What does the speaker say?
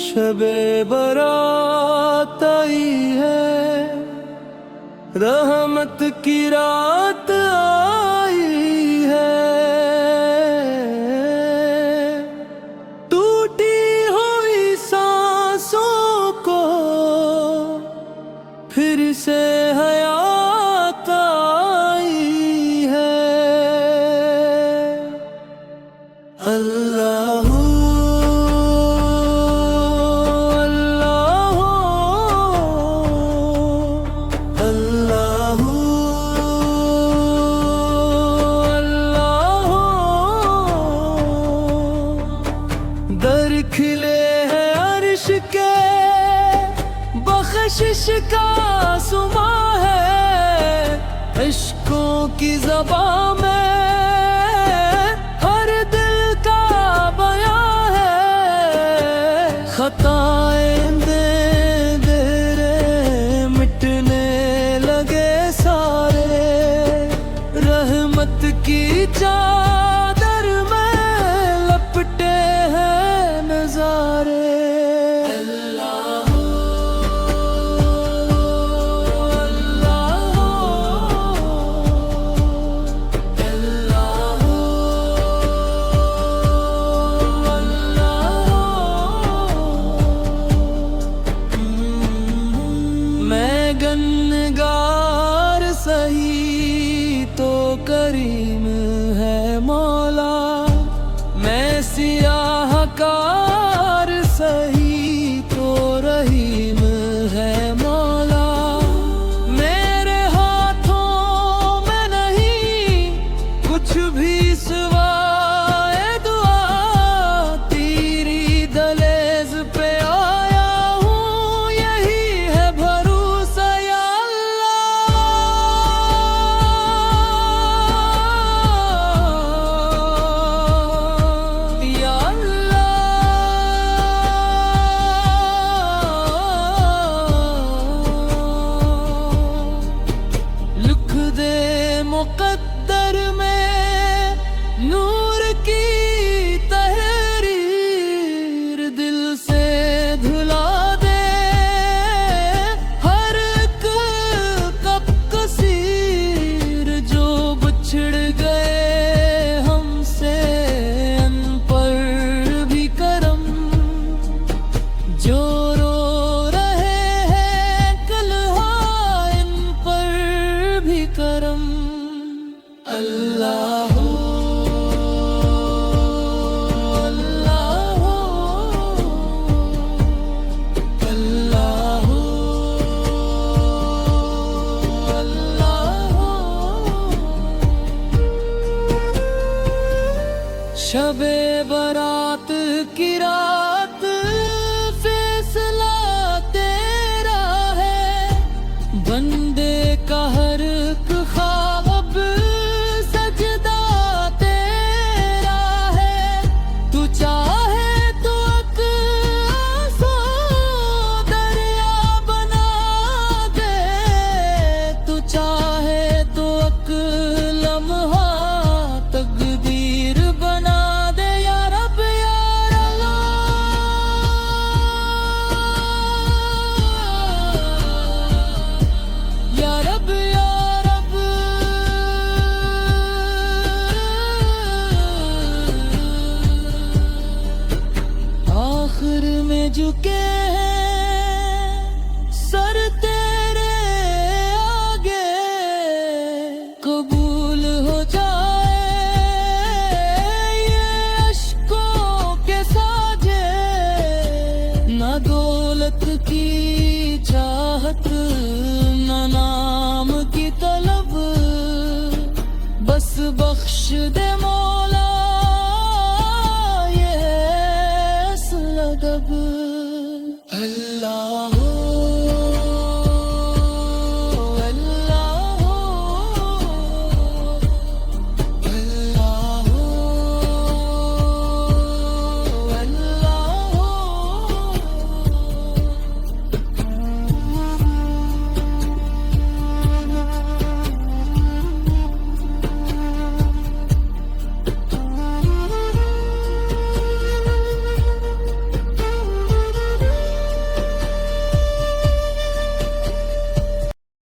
शबे बारात आई है, रहमत की रात आई है। टूटी हुई सांसों को फिर से हयात आई है। अल्लाह दर खिले हैं अर्श के, बख्शिश का सुमा है। इश्कों की ज़बां में हर दिल का बयां है। खताएं दे दे रे मिटने लगे सारे, रहमत की चादर में लपटे हैं नज़ारे। मैं गन्नगार सही तो करीम है मौला, मैं सियाहकार सही तो रहीम है मौला। मेरे हाथों में नहीं कुछ भी सिवाए दुआ, तेरी दलेज पे आया हूँ, यही है भरोसा या अल्लाह। या लिख दे मुक़द्दर में नूर की तहरीर, दिल से धुला दे हर एक कब कसीर। जो बिछड़ गए हमसे अन पर भी करम, जो रो रहे हैं कल इन पर भी करम। अल्लाह अल्लाह अल्लाह अल्लाह। शबे बारात की रात फैसला तेरा है, बंदे का हर एक ख्वाब सजदा तेरा है। तू चाहे तो एक आंसू दरिया बना दे, तू चाहे तो एक लम्हा तकदीर बना दे। या रब या अल्लाह, या रब या रब। आखिर में झुके हैं सर तेरे आगे, कबूल हो जाए ये अश्कों के साजे। ना दौलत की चाहत ना नाम की तलब, बस बख्श दे मौला।